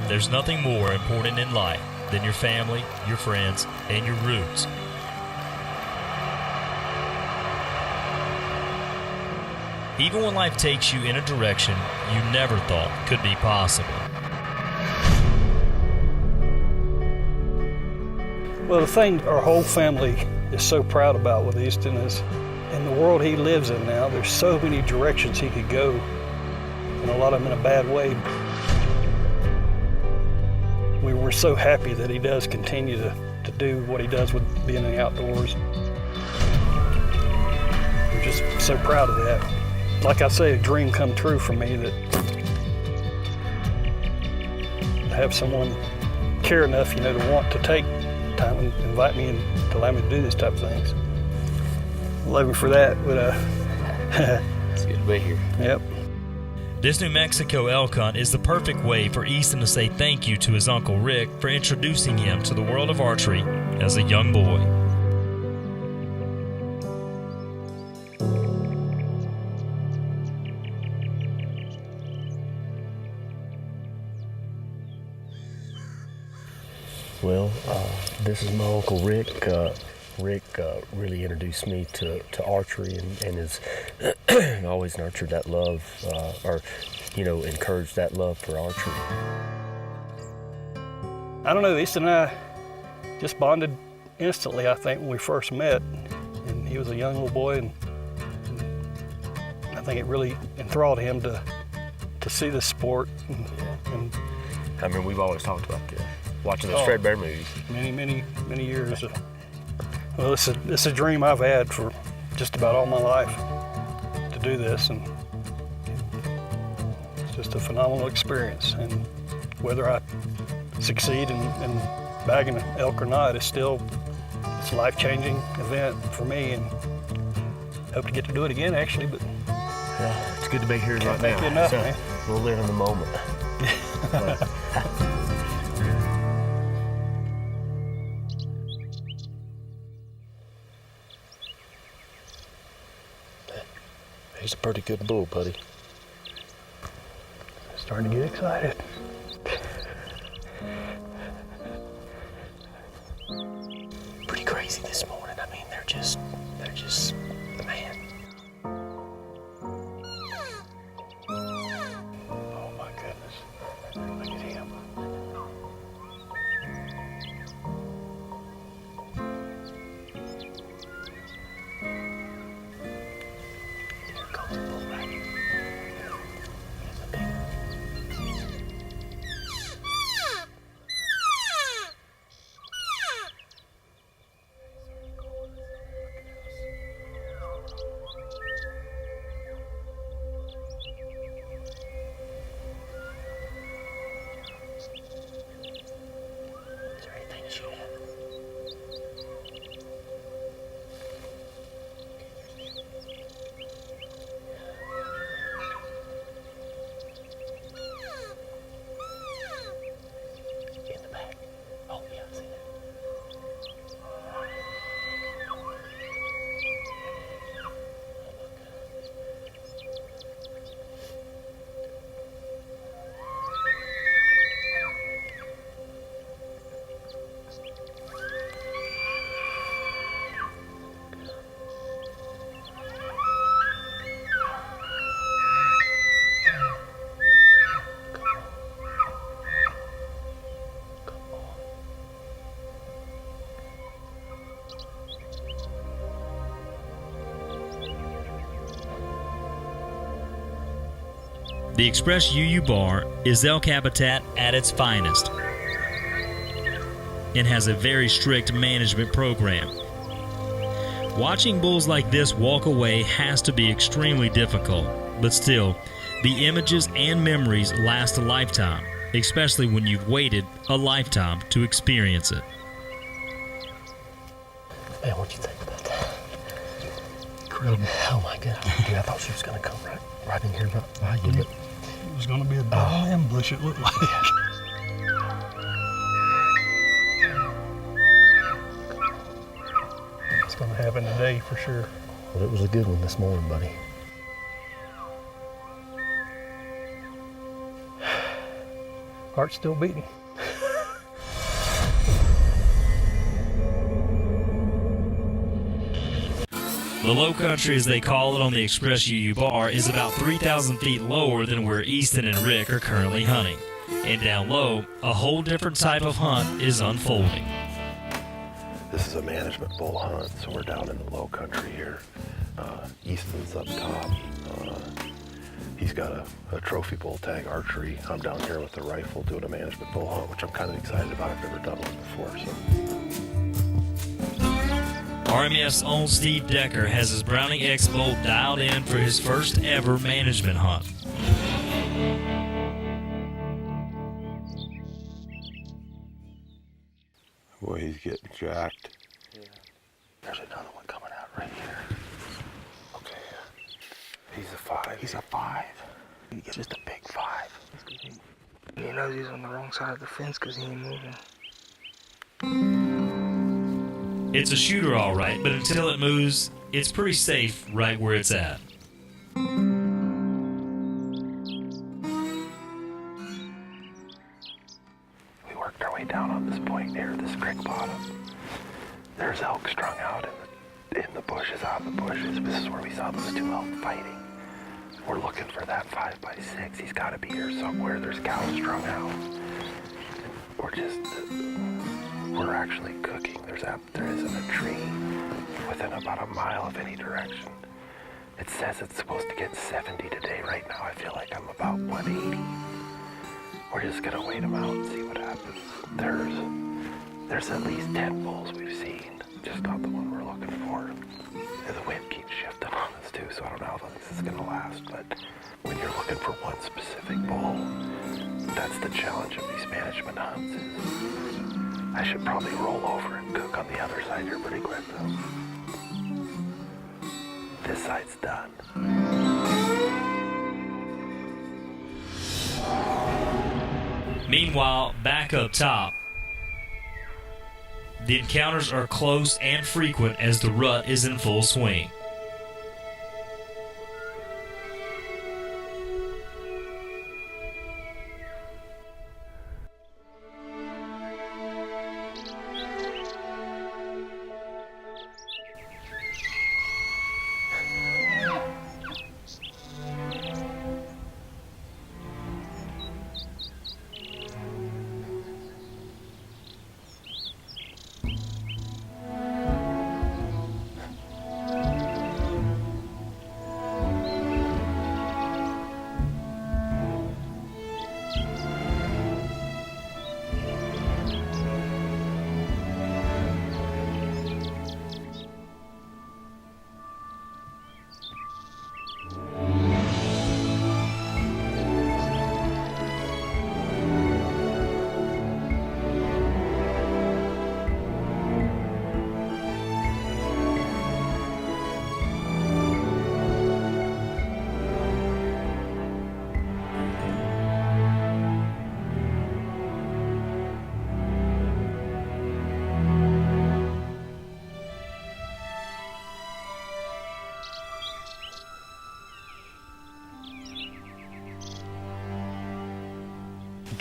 there's nothing more important in life than your family, your friends, and your roots. Even when life takes you in a direction you never thought could be possible. Well, the thing our whole family is so proud about with Easton is, in the world he lives in now, there's so many directions he could go, and a lot of them in a bad way. We're so happy that he does continue to do what he does with being in the outdoors. We're just so proud of that. Like I say, a dream come true for me, that to have someone care enough, to want to take time and invite me and to allow me to do these type of things. Love him for that, but it's good to be here. Yep. This New Mexico elk hunt is the perfect way for Easton to say thank you to his Uncle Rick for introducing him to the world of archery as a young boy. Well, this is my Uncle Rick. Rick really introduced me to archery and has always nurtured that love, encouraged that love for archery. I don't know, Easton and I just bonded instantly, I think, when we first met. And he was a young little boy, and I think it really enthralled him to see this sport. And I mean, we've always talked about this, watching those Fred Bear movies. Many years. Well, it's a dream I've had for just about all my life, to do this, and it's just a phenomenal experience. And whether I succeed in bagging an elk or not, it's a life-changing event for me, and hope to get to do it again, actually. But yeah, it's good to be here right now. Enough, man. We'll live in the moment. He's a pretty good bull, buddy. Starting to get excited. Pretty crazy this morning. I mean, they're just, man. Oh my goodness, look at him. The Express UU Bar is elk habitat at its finest and has a very strict management program. Watching bulls like this walk away has to be extremely difficult, but still, the images and memories last a lifetime, especially when you've waited a lifetime to experience it. Man, what'd you think about that? Incredible. Oh my God. I thought she was going to come right in here by you, but It was going to be a double ambush, it looked like. It's going to happen today for sure. well, it was a good one this morning, buddy. Heart's still beating. The low country, as they call it on the Express UU bar, is about 3,000 feet lower than where Easton and Rick are currently hunting. And down low, a whole different type of hunt is unfolding. This is a management bull hunt, so we're down in the low country here. Easton's up top. He's got a trophy bull tag archery. I'm down here with a rifle doing a management bull hunt, which I'm kind of excited about. I've never done one before. So. RMF's own Steve Decker has his Browning X bolt dialed in for his first ever management hunt. Boy, he's getting jacked. Yeah. There's another one coming out right here. Okay. He's a 5. He's a 5. He's just a big 5. He knows he's on the wrong side of the fence because he ain't moving. It's a shooter all right, but until it moves, it's pretty safe right where it's at. We worked our way down on this point near this creek bottom. There's elk strung out in the bushes, out in the bushes. This is where we saw those 2 elk fighting. We're looking for that 5x6. He's got to be here somewhere. There's cows strung out. We're actually cooking. There isn't a tree within about a mile of any direction. It says it's supposed to get 70 today. Right now, I feel like I'm about 180. We're just gonna wait them out and see what happens. There's at least 10 bulls we've seen, just not the one we're looking for. And the wind keeps shifting on us too, so I don't know how long this is gonna last. But when you're looking for one specific bull, that's the challenge of these management hunts. I should probably roll over and cook on the other side here pretty quick though. This side's done. Meanwhile, back up top, the encounters are close and frequent as the rut is in full swing.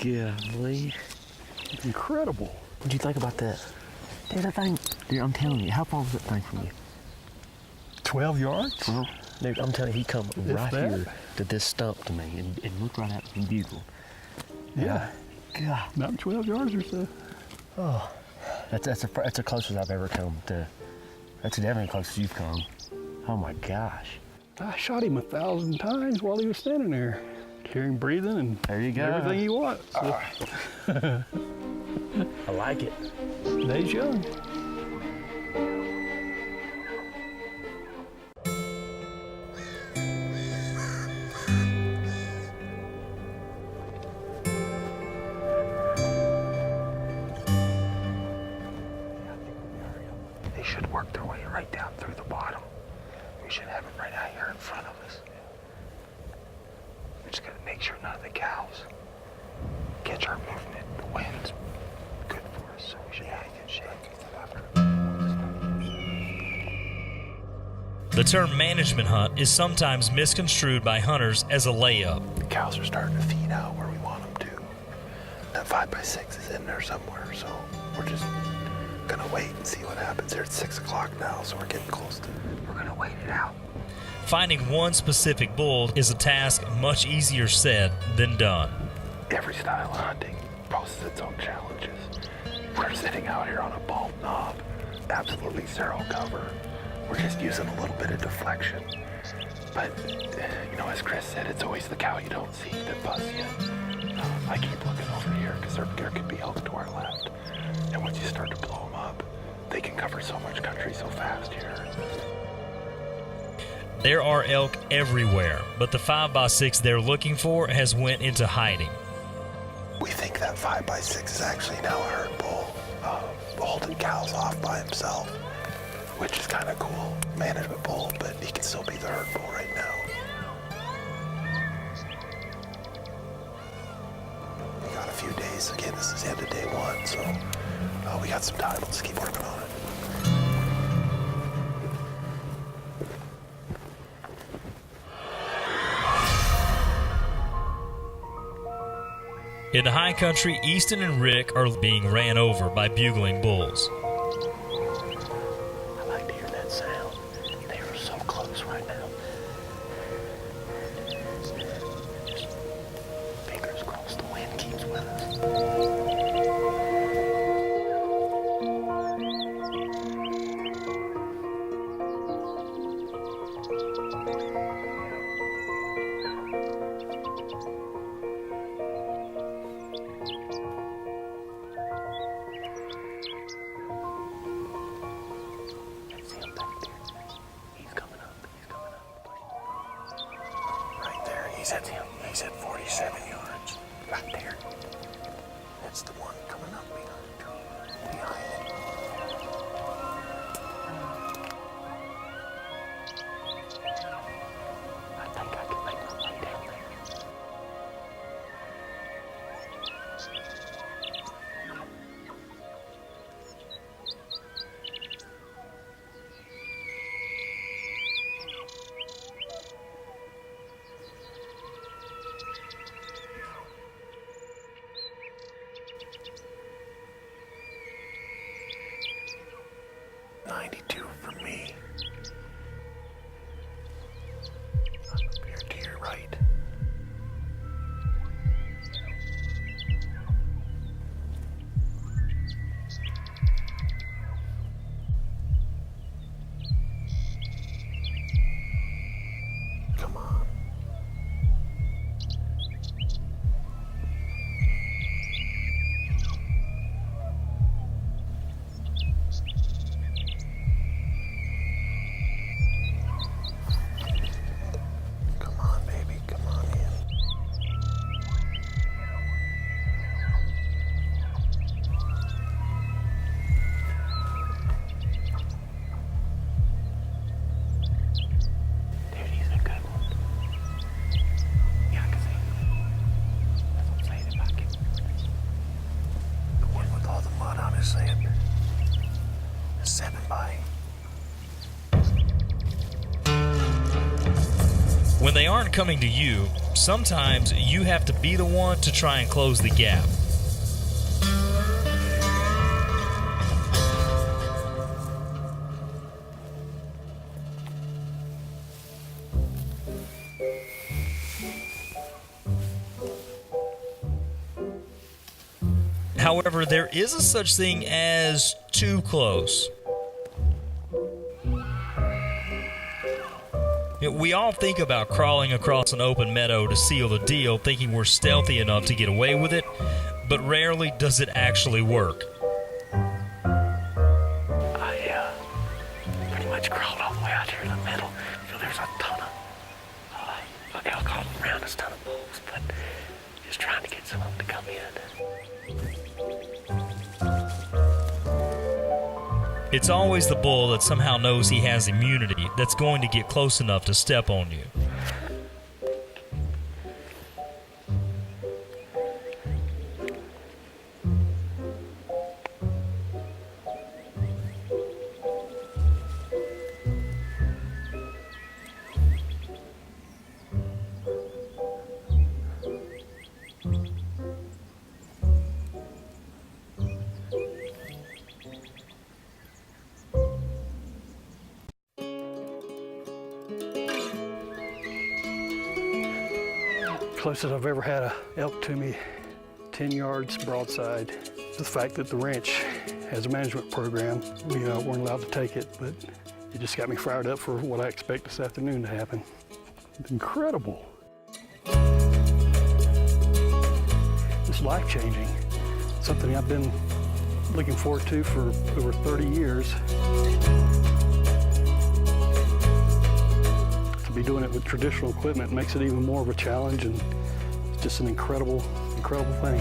Golly. It's incredible. What'd you think about that? Dude, I'm telling you, how far was that thing from you? 12 yards? Well, dude, I'm telling you, he come right that? here to this stump to me and looked right at me and bugled. Yeah. God. About 12 yards or so. Oh, that's the closest I've ever come to. That's definitely the closest you've come. Oh my gosh. I shot him 1,000 times while he was standing there. Hear him breathing and there you go. Everything he wants. So. I like it. Days young. They should work their way right down through the bottom. We should have them right out here in front of us. We're just gonna make sure none of the cows catch our movement. The wind's good for us, so we should have good shape after. The term management hunt is sometimes misconstrued by hunters as a layup. The cows are starting to feed out where we want them to. that 5x6 is in there somewhere, so we're just gonna wait and see what happens here. It's 6 o'clock now, so we're getting close to. We're gonna wait it out. Finding one specific bull is a task much easier said than done. Every style of hunting poses its own challenges. We're sitting out here on a bald knob, absolutely zero cover. We're just using a little bit of deflection. But, as Chris said, it's always the cow you don't see that busts you. I keep looking over here because there could be elk to our left. And once you start to blow them up, they can cover so much country so fast here. There are elk everywhere, but the 5x6 they're looking for has went into hiding. We think that 5x6 is actually now a herd bull, holding cows off by himself, which is kind of cool. Management bull, but he can still be the herd bull right now. We got a few days. Again, this is the end of day one, so we got some time. Let's keep working on it. In the high country, Easton and Rick are being ran over by bugling bulls. I like to hear that sound. They are so close right now. Just fingers crossed the wind keeps with us. He's at 47 yards. Right there. That's the one coming up behind it. I think I can make my way down there. For me. Up here to your right. Come on. When they aren't coming to you, sometimes you have to be the one to try and close the gap. However, there is a such thing as too close. We all think about crawling across an open meadow to seal the deal, thinking we're stealthy enough to get away with it, but rarely does it actually work. I pretty much crawled all the way out here in the middle. There's a ton of elk all around us, ton of bulls, but just trying to get some of them to come in. It's always the bull that somehow knows he has immunity that's going to get close enough to step on you. Closest I've ever had a elk to me, 10 yards broadside. The fact that the ranch has a management program, we weren't allowed to take it, but it just got me fired up for what I expect this afternoon to happen. It's incredible. It's life-changing. Something I've been looking forward to for over 30 years. To be doing it with traditional equipment makes it even more of a challenge, and it's just an incredible, incredible thing.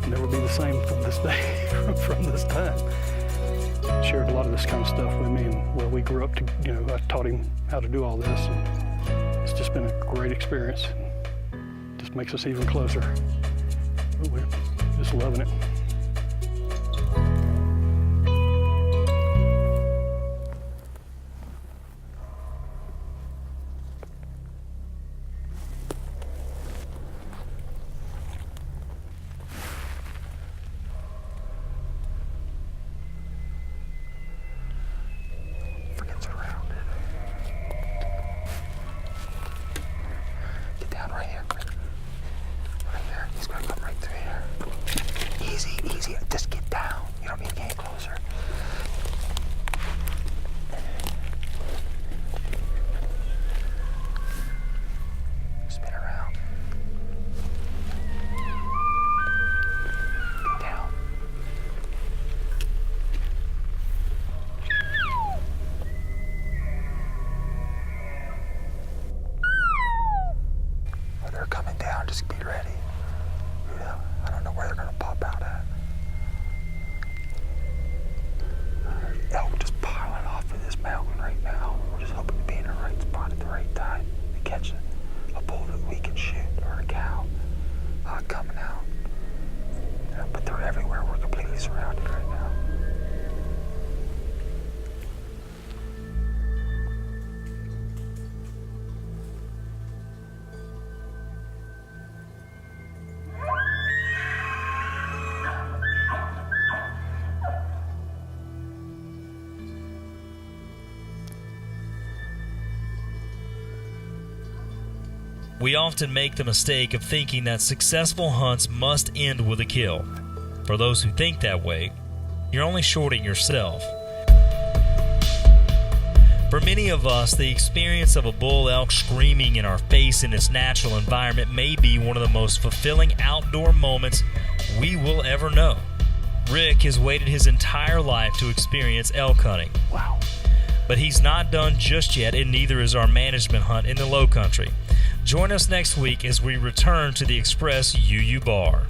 I'll never be the same from this day, from this time. Shared a lot of this kind of stuff with me, and where we grew up to, I taught him how to do all this, and it's just been a great experience. It just makes us even closer. We're just loving it. Easy, just get down. You don't need to get any closer. Spin around. Get down. Well, they're coming down, just be ready. I don't know where they're gonna pop out at. Elk just piling off of this mountain right now. We're just hoping to be in the right spot at the right time to catch a bull that we can shoot, or a cow coming out. But they're everywhere. We're completely surrounded right now. We often make the mistake of thinking that successful hunts must end with a kill. For those who think that way, you're only shorting yourself. For many of us, the experience of a bull elk screaming in our face in its natural environment may be one of the most fulfilling outdoor moments we will ever know. Rick has waited his entire life to experience elk hunting. Wow. But he's not done just yet, and neither is our management hunt in the Low Country. Join us next week as we return to the Express UU Bar.